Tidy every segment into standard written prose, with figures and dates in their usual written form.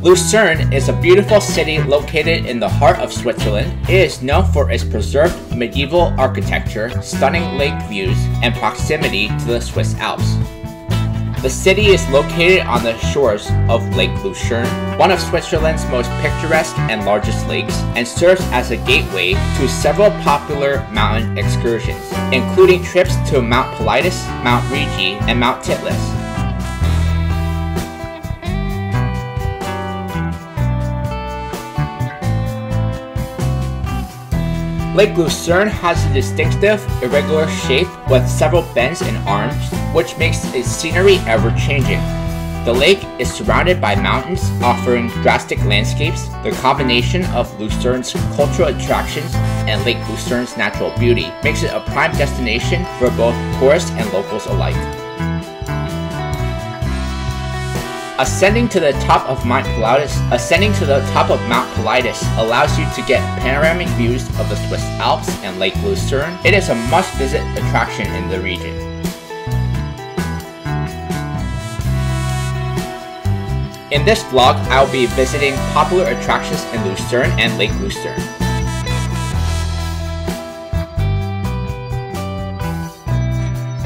Lucerne is a beautiful city located in the heart of Switzerland. It is known for its preserved medieval architecture, stunning lake views, and proximity to the Swiss Alps. The city is located on the shores of Lake Lucerne, one of Switzerland's most picturesque and largest lakes, and serves as a gateway to several popular mountain excursions, including trips to Mount Pilatus, Mount Rigi, and Mount Titlis. Lake Lucerne has a distinctive, irregular shape with several bends and arms, which makes its scenery ever-changing. The lake is surrounded by mountains, offering drastic landscapes. The combination of Lucerne's cultural attractions and Lake Lucerne's natural beauty makes it a prime destination for both tourists and locals alike. Ascending to the top of Mount Pilatus allows you to get panoramic views of the Swiss Alps and Lake Lucerne. It is a must-visit attraction in the region. In this vlog, I will be visiting popular attractions in Lucerne and Lake Lucerne.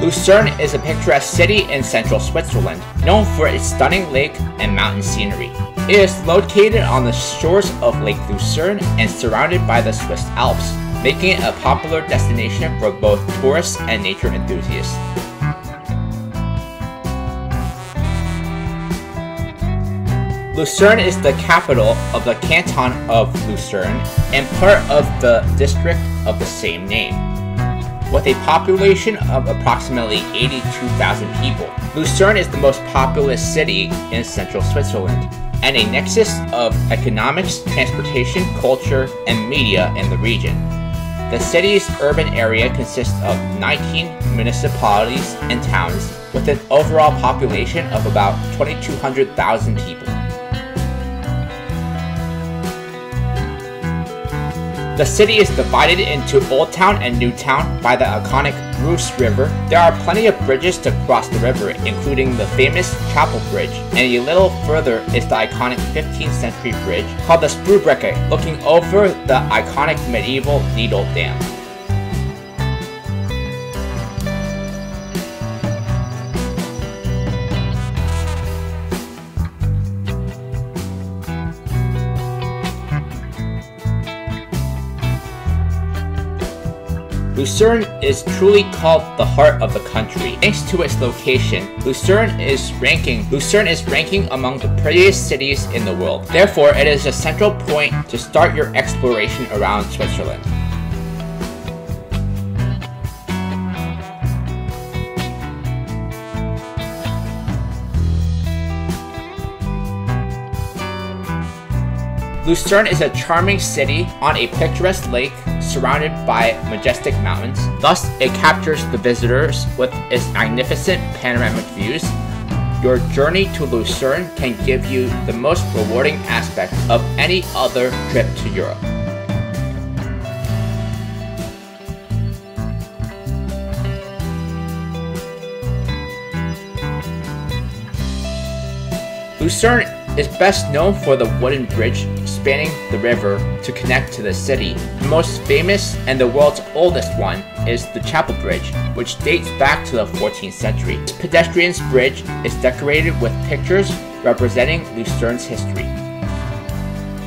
Lucerne is a picturesque city in central Switzerland, known for its stunning lake and mountain scenery. It is located on the shores of Lake Lucerne and surrounded by the Swiss Alps, making it a popular destination for both tourists and nature enthusiasts. Lucerne is the capital of the canton of Lucerne and part of the district of the same name. With a population of approximately 82,000 people, Lucerne is the most populous city in central Switzerland, and a nexus of economics, transportation, culture, and media in the region. The city's urban area consists of 19 municipalities and towns, with an overall population of about 2,200,000 people. The city is divided into Old Town and New Town by the iconic Reuss River. There are plenty of bridges to cross the river, including the famous Chapel Bridge, and a little further is the iconic 15th century bridge called the Sprühbrücke, looking over the iconic medieval Needle Dam. Lucerne is truly called the heart of the country. Thanks to its location, Lucerne is ranking among the prettiest cities in the world. Therefore, it is a central point to start your exploration around Switzerland. Lucerne is a charming city on a picturesque lake surrounded by majestic mountains. Thus, it captures the visitors with its magnificent panoramic views. Your journey to Lucerne can give you the most rewarding aspect of any other trip to Europe. Lucerne is best known for the wooden bridge spanning the river to connect to the city. The most famous and the world's oldest one is the Chapel Bridge, which dates back to the 14th century. This pedestrian bridge is decorated with pictures representing Lucerne's history.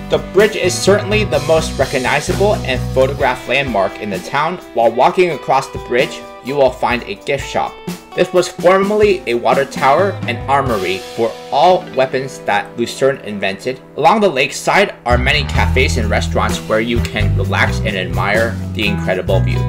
The bridge is certainly the most recognizable and photographed landmark in the town. While walking across the bridge, you will find a gift shop. This was formerly a water tower and armory for all weapons that Lucerne invented. Along the lakeside are many cafes and restaurants where you can relax and admire the incredible view.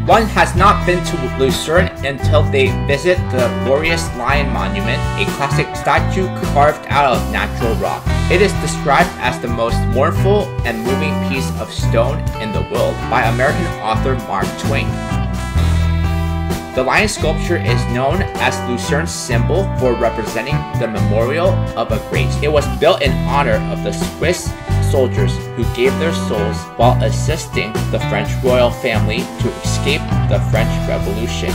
One has not been to Lucerne until they visit the glorious Lion Monument, a classic statue carved out of natural rock. It is described as the most mournful and moving piece of stone in the world by American author Mark Twain. The lion sculpture is known as Lucerne's symbol for representing the memorial of a grace. It was built in honor of the Swiss soldiers who gave their souls while assisting the French royal family to escape the French Revolution.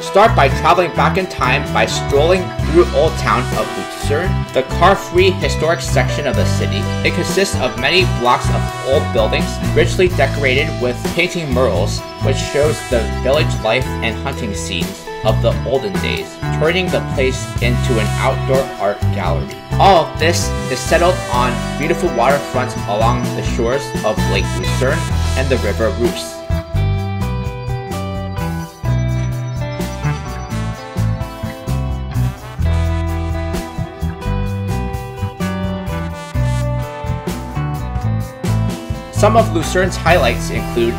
Start by traveling back in time by strolling through Old Town of Lucerne, the car-free historic section of the city. It consists of many blocks of old buildings, richly decorated with painting murals, which shows the village life and hunting scenes of the olden days, turning the place into an outdoor art gallery. All of this is settled on beautiful waterfronts along the shores of Lake Lucerne and the River Reuss. Some of Lucerne's highlights include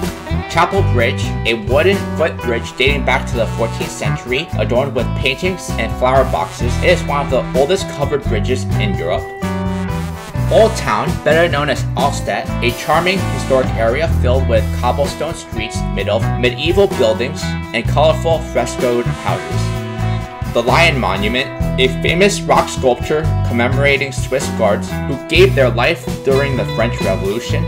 Chapel Bridge, a wooden footbridge dating back to the 14th century, adorned with paintings and flower boxes. It is one of the oldest covered bridges in Europe. Old Town, better known as Altstadt, a charming historic area filled with cobblestone streets, medieval buildings, and colorful frescoed houses. The Lion Monument, a famous rock sculpture commemorating Swiss guards who gave their life during the French Revolution.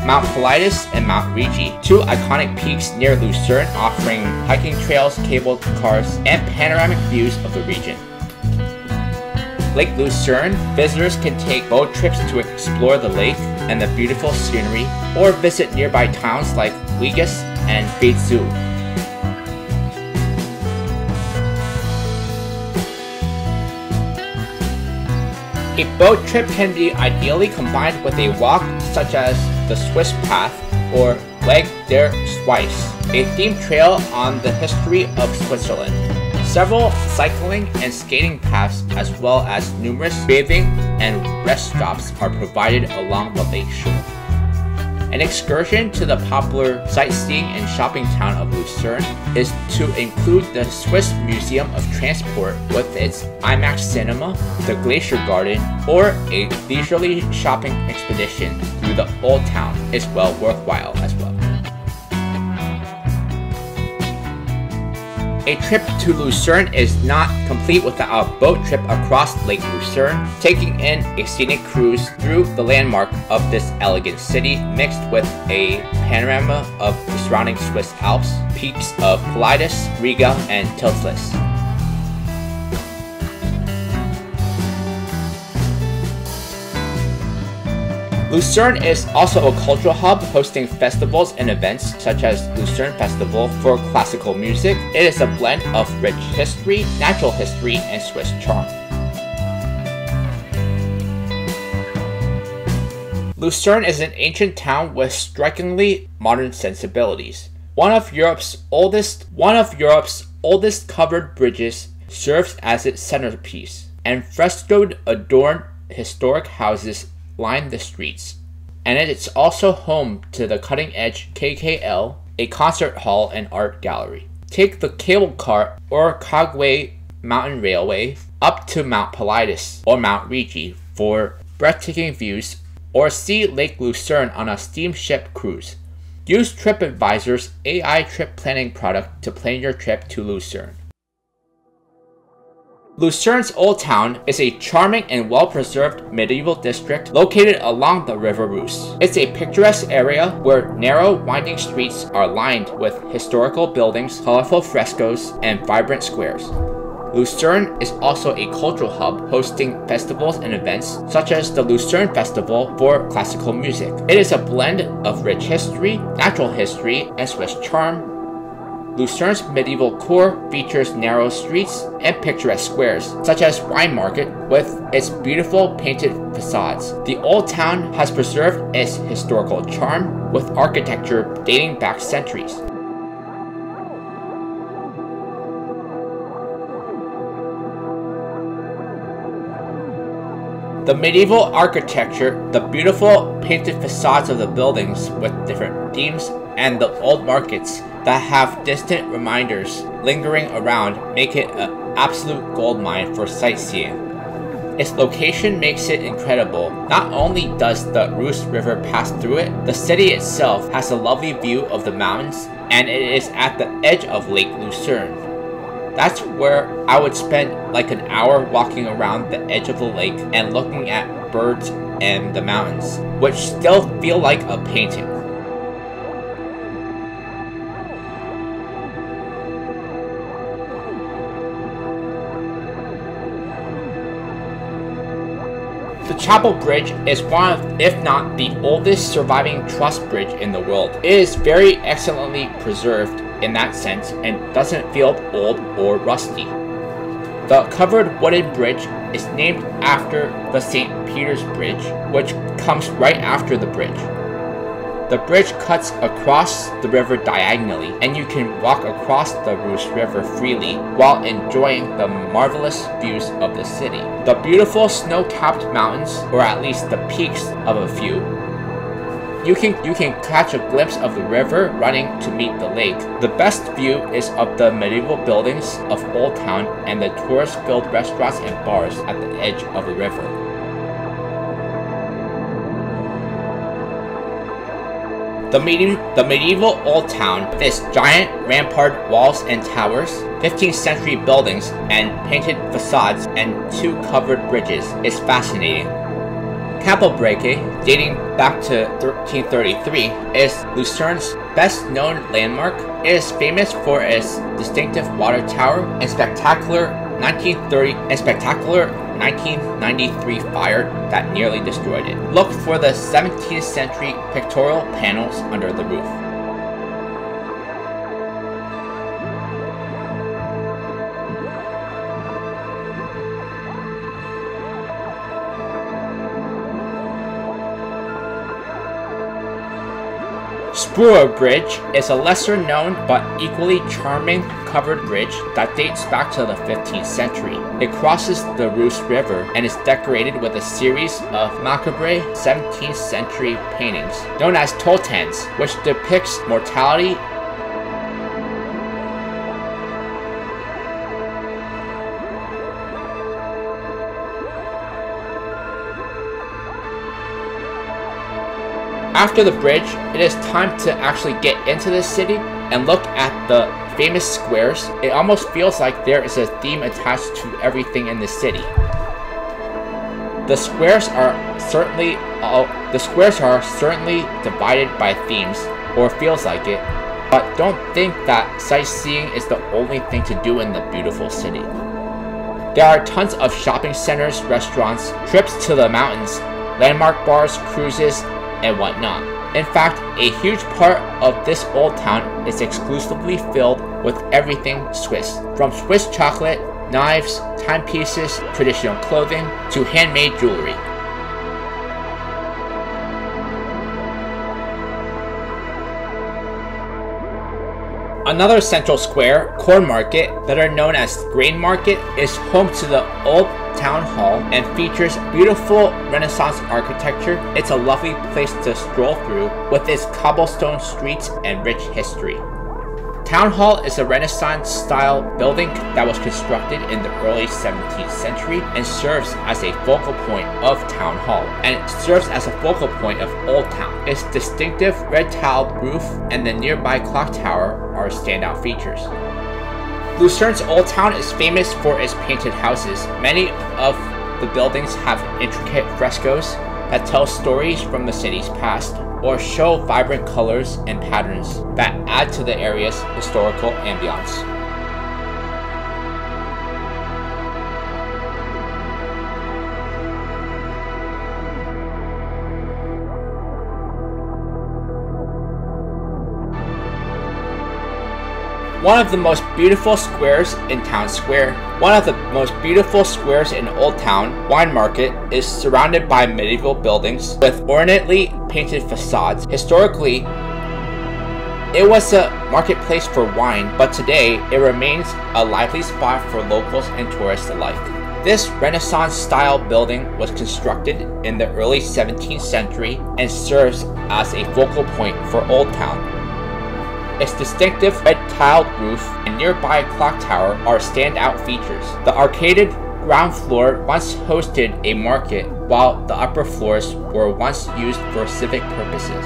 Mount Pilatus and Mount Rigi, two iconic peaks near Lucerne offering hiking trails, cable cars, and panoramic views of the region. Lake Lucerne, visitors can take boat trips to explore the lake and the beautiful scenery, or visit nearby towns like Ligas and Beitzu. A boat trip can be ideally combined with a walk such as the Swiss Path or Weg der Schweiz, a themed trail on the history of Switzerland. Several cycling and skating paths as well as numerous bathing and rest stops are provided along the lake shore. An excursion to the popular sightseeing and shopping town of Lucerne is to include the Swiss Museum of Transport with its IMAX cinema, the Glacier Garden, or a leisurely shopping expedition through the Old Town is well worthwhile as well. A trip to Lucerne is not complete without a boat trip across Lake Lucerne, taking in a scenic cruise through the landmark of this elegant city mixed with a panorama of the surrounding Swiss Alps, peaks of Pilatus, Riga, and Tilslist. Lucerne is also a cultural hub, hosting festivals and events such as Lucerne Festival for classical music. It is a blend of rich history, natural history, and Swiss charm. Lucerne is an ancient town with strikingly modern sensibilities. One of Europe's oldest covered bridges serves as its centerpiece, and frescoed adorned historic houses line the streets, and it is also home to the cutting-edge KKL, a concert hall and art gallery. Take the cable car or Cogwheel mountain railway up to Mount Pilatus or Mount Rigi for breathtaking views, or see Lake Lucerne on a steamship cruise. Use TripAdvisor's AI trip planning product to plan your trip to Lucerne. Lucerne's Old Town is a charming and well-preserved medieval district located along the River Reuss. It's a picturesque area where narrow, winding streets are lined with historical buildings, colorful frescoes, and vibrant squares. Lucerne is also a cultural hub, hosting festivals and events such as the Lucerne Festival for classical music. It is a blend of rich history, natural history, and Swiss charm. Lucerne's medieval core features narrow streets and picturesque squares, such as Wine Market, with its beautiful painted facades. The Old Town has preserved its historical charm, with architecture dating back centuries. The medieval architecture, the beautiful painted facades of the buildings with different themes, and the old markets that have distant reminders lingering around make it an absolute goldmine for sightseeing. Its location makes it incredible. Not only does the Reuss River pass through it, the city itself has a lovely view of the mountains, and it is at the edge of Lake Lucerne. That's where I would spend like an hour walking around the edge of the lake and looking at birds and the mountains, which still feel like a painting. The Chapel Bridge is one of, if not the oldest surviving truss bridge in the world. It is very excellently preserved in that sense and doesn't feel old or rusty. The covered wooden bridge is named after the St. Peter's Bridge, which comes right after the bridge. The bridge cuts across the river diagonally, and you can walk across the Reuss River freely while enjoying the marvelous views of the city. The beautiful snow-capped mountains, or at least the peaks of a few. You can catch a glimpse of the river running to meet the lake. The best view is of the medieval buildings of Old Town and the tourist-filled restaurants and bars at the edge of the river. The medieval Old Town, with its giant rampart walls and towers, 15th century buildings and painted facades and two covered bridges, is fascinating. Capelbreque, dating back to 1333, is Lucerne's best known landmark. It is famous for its distinctive water tower and spectacular 1993 fire that nearly destroyed it. Look for the 17th century pictorial panels under the roof. Spur Bridge is a lesser known but equally charming covered bridge that dates back to the 15th century. It crosses the Reuss River and is decorated with a series of macabre 17th century paintings known as totens, which depicts mortality . After the bridge, it is time to actually get into the city and look at the famous squares. It almost feels like there is a theme attached to everything in the city. The squares are certainly divided by themes, or feels like it, but don't think that sightseeing is the only thing to do in the beautiful city. There are tons of shopping centers, restaurants, trips to the mountains, landmark bars, cruises, and whatnot. In fact, a huge part of this old town is exclusively filled with everything Swiss, from Swiss chocolate, knives, timepieces, traditional clothing, to handmade jewelry. Another central square, Corn Market, better known as Grain Market, is home to the old town hall and features beautiful Renaissance architecture. It's a lovely place to stroll through with its cobblestone streets and rich history. Town Hall is a Renaissance-style building that was constructed in the early 17th century and serves as a focal point of Town Hall, and it serves as a focal point of Old Town. Its distinctive red-tiled roof and the nearby clock tower are standout features. Lucerne's Old Town is famous for its painted houses. Many of the buildings have intricate frescoes that tell stories from the city's past, or show vibrant colors and patterns that add to the area's historical ambiance. One of the most beautiful squares in Town Square. One of the most beautiful squares in Old Town, Wine Market, is surrounded by medieval buildings with ornately painted facades. Historically, it was a marketplace for wine, but today it remains a lively spot for locals and tourists alike. This Renaissance-style building was constructed in the early 17th century and serves as a focal point for Old Town. Its distinctive red tiled roof and nearby clock tower are standout features. The arcaded ground floor once hosted a market, while the upper floors were once used for civic purposes.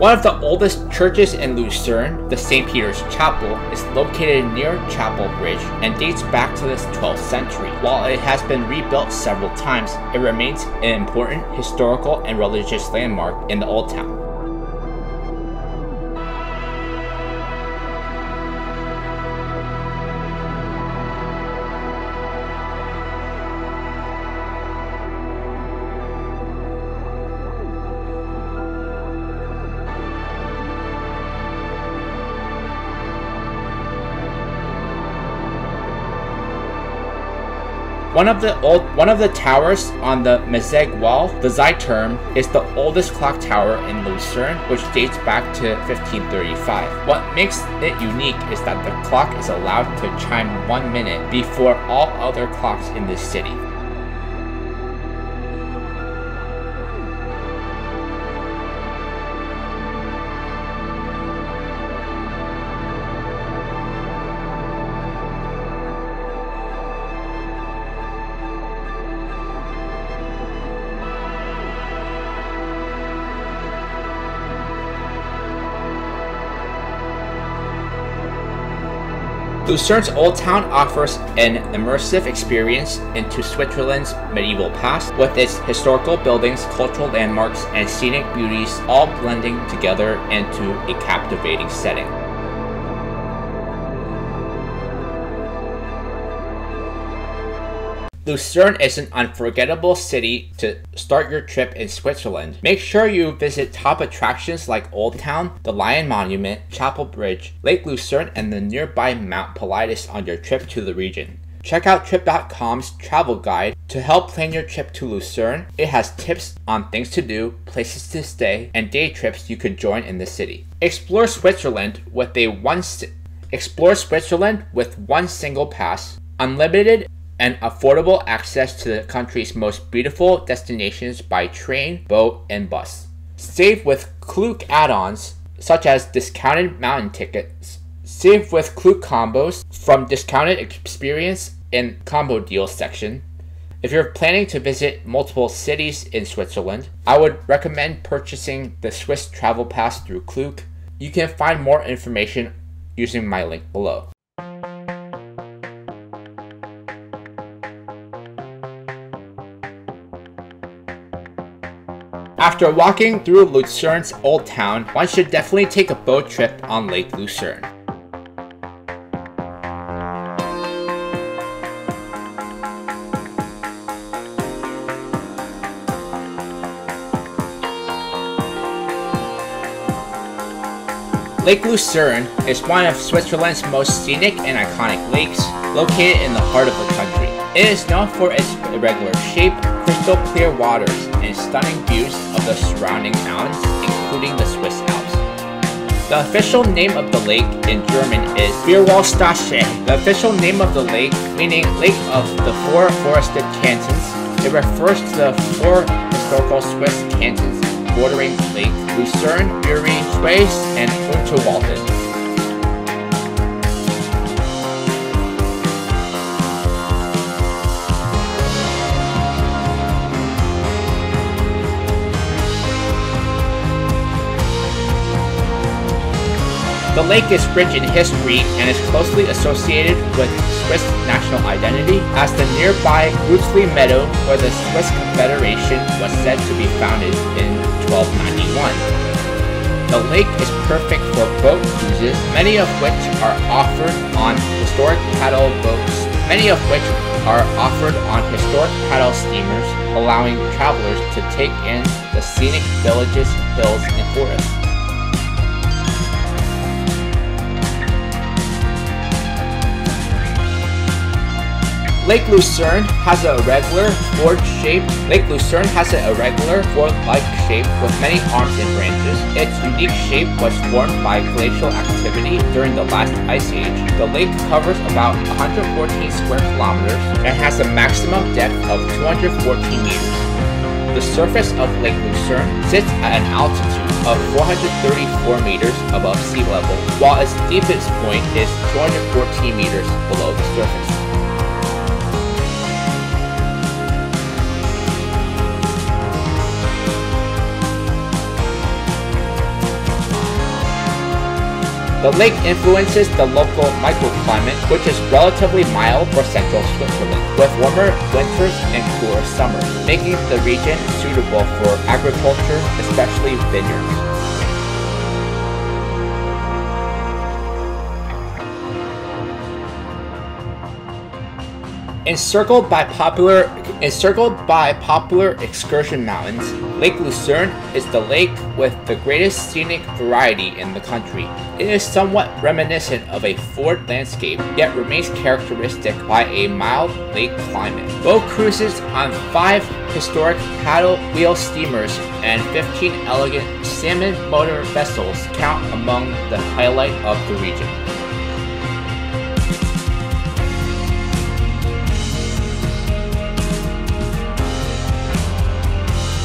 One of the oldest churches in Lucerne, the St. Peter's Chapel, is located near Chapel Bridge and dates back to the 12th century. While it has been rebuilt several times, it remains an important historical and religious landmark in the Old Town. One of the towers on the Mezeg wall, the Zeiturm, is the oldest clock tower in Lucerne, which dates back to 1535. What makes it unique is that the clock is allowed to chime 1 minute before all other clocks in this city. Lucerne's Old Town offers an immersive experience into Switzerland's medieval past, with its historical buildings, cultural landmarks, and scenic beauties all blending together into a captivating setting. Lucerne is an unforgettable city to start your trip in Switzerland. Make sure you visit top attractions like Old Town, the Lion Monument, Chapel Bridge, Lake Lucerne, and the nearby Mount Pilatus on your trip to the region. Check out Trip.com's travel guide to help plan your trip to Lucerne. It has tips on things to do, places to stay, and day trips you could join in the city. Explore Switzerland with one single pass, unlimited and affordable access to the country's most beautiful destinations by train, boat, and bus. Save with Klook add-ons such as discounted mountain tickets. Save with Klook combos from discounted experience in combo deals section. If you're planning to visit multiple cities in Switzerland, I would recommend purchasing the Swiss Travel Pass through Klook. You can find more information using my link below. After walking through Lucerne's Old Town, one should definitely take a boat trip on Lake Lucerne. Lake Lucerne is one of Switzerland's most scenic and iconic lakes, located in the heart of the country. It is known for its irregular shape, crystal clear waters, and stunning views of the surrounding mountains, including the Swiss Alps. The official name of the lake in German is Vierwaldstadsee. The official name of the lake, meaning Lake of the Four Forested Cantons, it refers to the four historical Swiss cantons bordering Lake Lucerne, Uri, Schweiz, and Unterwalden. The lake is rich in history and is closely associated with Swiss national identity, as the nearby Rutzli Meadow, where the Swiss Confederation was said to be founded in 1291. The lake is perfect for boat cruises, many of which are offered on historic paddle steamers, allowing travelers to take in the scenic villages, hills, and forests. Lake Lucerne has a irregular fork-like shape with many arms and branches. Its unique shape was formed by glacial activity during the last ice age. The lake covers about 114 square kilometers and has a maximum depth of 214 meters. The surface of Lake Lucerne sits at an altitude of 434 meters above sea level, while its deepest point is 214 meters below the surface. The lake influences the local microclimate, which is relatively mild for central Switzerland, with warmer winters and cooler summers, making the region suitable for agriculture, especially vineyards. Encircled by popular excursion mountains, Lake Lucerne is the lake with the greatest scenic variety in the country. It is somewhat reminiscent of a fjord landscape, yet remains characteristic by a mild lake climate. Boat cruises on 5 historic paddle wheel steamers and 15 elegant salmon motor vessels count among the highlight of the region.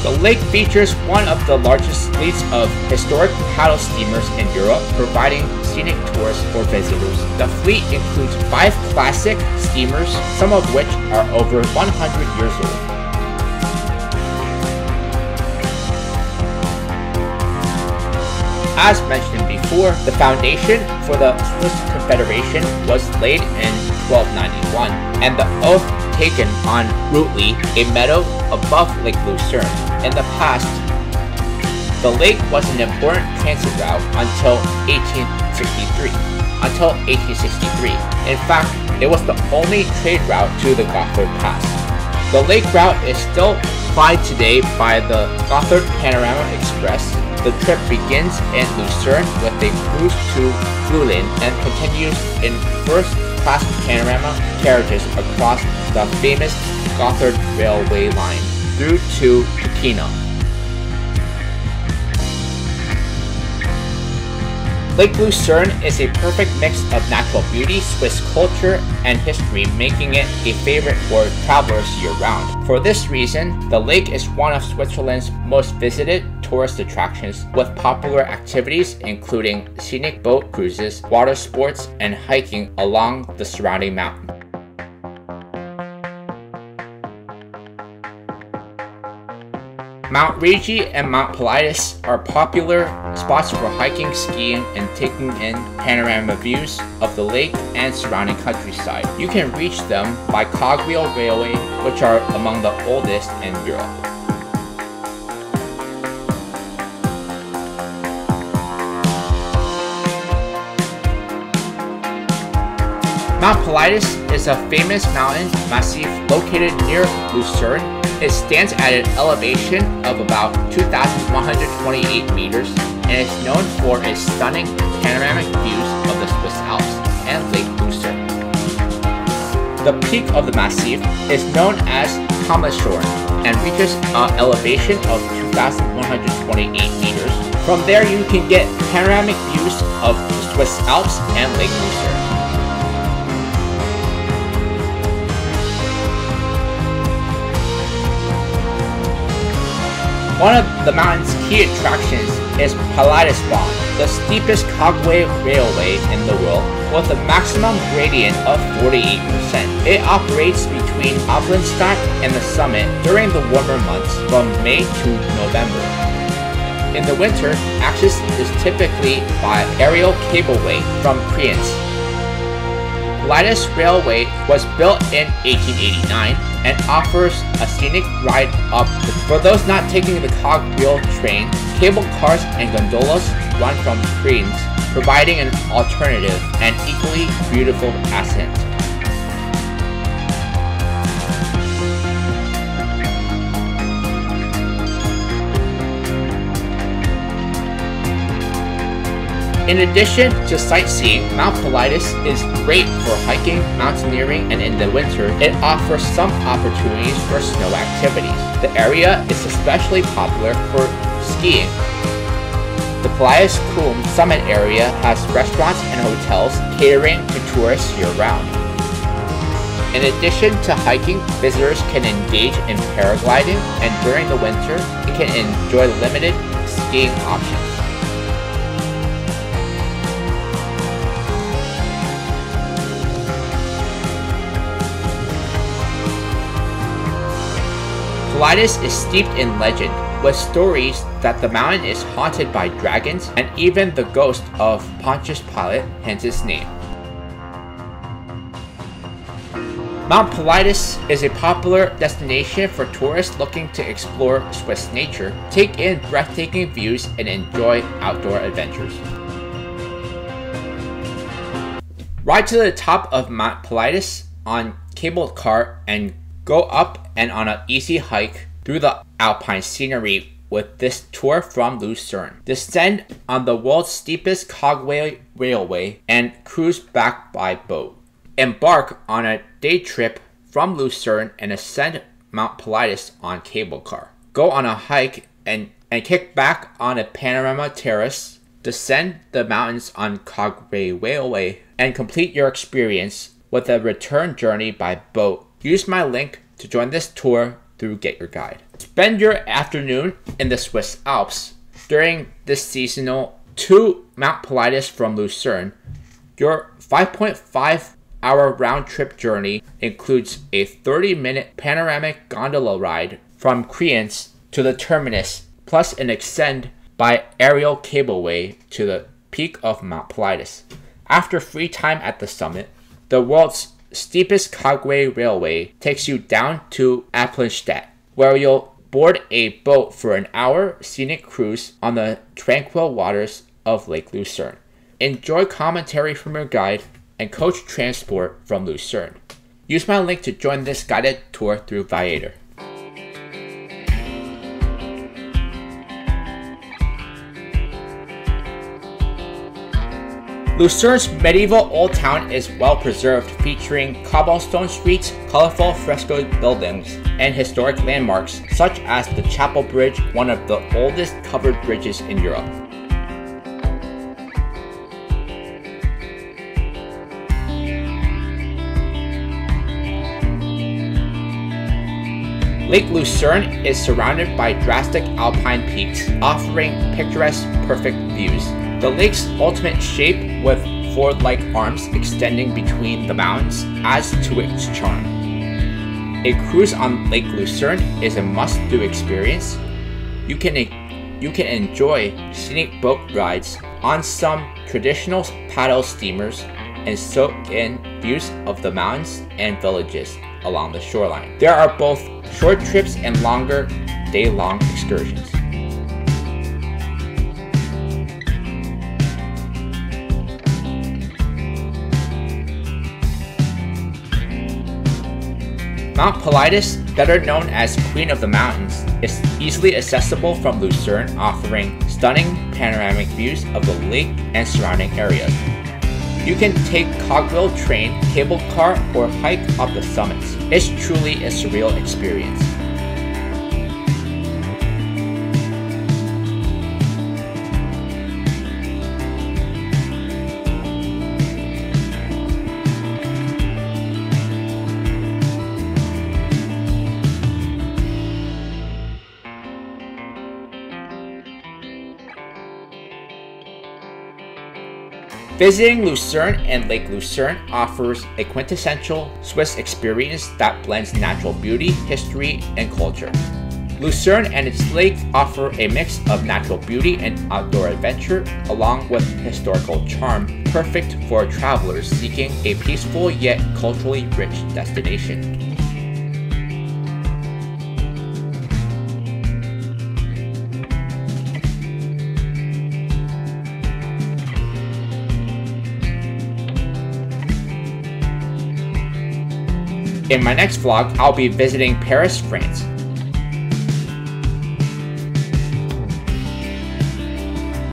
The lake features one of the largest fleets of historic paddle steamers in Europe, providing scenic tours for visitors. The fleet includes 5 classic steamers, some of which are over 100 years old. As mentioned before, the foundation for the Swiss Confederation was laid in 1291, and the oath taken on Ruetli, a meadow above Lake Lucerne. In the past, the lake was an important transit route until 1863. In fact, it was the only trade route to the Gotthard Pass. The lake route is still applied today by the Gotthard Panorama Express. The trip begins in Lucerne with a cruise to Vueling and continues in first-class panorama carriages across the famous Gotthard railway line through to Pekino. Lake Lucerne is a perfect mix of natural beauty, Swiss culture, and history, making it a favorite for travelers year-round. For this reason, the lake is one of Switzerland's most visited tourist attractions, with popular activities including scenic boat cruises, water sports, and hiking along the surrounding mountain. Mount Rigi and Mount Pilatus are popular spots for hiking, skiing, and taking in panorama views of the lake and surrounding countryside. You can reach them by Cogwheel Railway, which are among the oldest in Europe. Mount Pilatus is a famous mountain massif located near Lucerne. It stands at an elevation of about 2,128 meters and is known for its stunning panoramic views of the Swiss Alps and Lake Lucerne. The peak of the massif is known as Hammershorn and reaches an elevation of 2,128 meters. From there you can get panoramic views of the Swiss Alps and Lake Lucerne. One of the mountain's key attractions is Pilatusbahn, the steepest Cogwheel railway in the world, with a maximum gradient of 48%. It operates between Alpenstein and the summit during the warmer months from May to November. In the winter, access is typically by aerial cableway from Krems. Pilatus Railway was built in 1889 and offers a scenic ride up. For those not taking the Cogwheel train, cable cars and gondolas run from Krems, providing an alternative and equally beautiful ascent. In addition to sightseeing, Mount Pilatus is great for hiking, mountaineering, and in the winter, it offers some opportunities for snow activities. The area is especially popular for skiing. The Pilatus Coombe Summit area has restaurants and hotels catering to tourists year-round. In addition to hiking, visitors can engage in paragliding, and during the winter, they can enjoy limited skiing options. Pilatus is steeped in legend, with stories that the mountain is haunted by dragons, and even the ghost of Pontius Pilate hence its name. Mount Pilatus is a popular destination for tourists looking to explore Swiss nature, take in breathtaking views, and enjoy outdoor adventures. Ride to the top of Mount Pilatus on cable car and go up and on an easy hike through the alpine scenery with this tour from Lucerne. Descend on the world's steepest Cogwheel railway and cruise back by boat. Embark on a day trip from Lucerne and ascend Mount Pilatus on cable car. Go on a hike and kick back on a panorama terrace. Descend the mountains on Cogwheel railway and complete your experience with a return journey by boat. Use my link to join this tour through Get Your Guide. Spend your afternoon in the Swiss Alps during this seasonal to Mount Pilatus from Lucerne. Your 5.5-hour round-trip journey includes a 30-minute panoramic gondola ride from Creance to the terminus, plus an ascend by aerial cableway to the peak of Mount Pilatus. After free time at the summit, the world's steepest Cogwheel railway takes you down to Applenstadt, where you'll board a boat for an hour scenic cruise on the tranquil waters of Lake Lucerne. Enjoy commentary from your guide and coach transport from Lucerne. Use my link to join this guided tour through Viator. Lucerne's medieval old town is well preserved, featuring cobblestone streets, colorful frescoed buildings, and historic landmarks such as the Chapel Bridge, one of the oldest covered bridges in Europe. Lake Lucerne is surrounded by drastic alpine peaks, offering picturesque, perfect views. The lake's ultimate shape, with fjord-like arms extending between the mountains, adds to its charm. A cruise on Lake Lucerne is a must-do experience. You can enjoy scenic boat rides on some traditional paddle steamers and soak in views of the mountains and villages along the shoreline. There are both short trips and longer day-long excursions. Mount Pilatus, better known as Queen of the Mountains, is easily accessible from Lucerne, offering stunning panoramic views of the lake and surrounding areas. You can take Cogwheel train, cable car, or hike up the summits. It's truly a surreal experience. Visiting Lucerne and Lake Lucerne offers a quintessential Swiss experience that blends natural beauty, history, and culture. Lucerne and its lake offer a mix of natural beauty and outdoor adventure, along with historical charm, perfect for travelers seeking a peaceful yet culturally rich destination. In my next vlog, I'll be visiting Paris, France.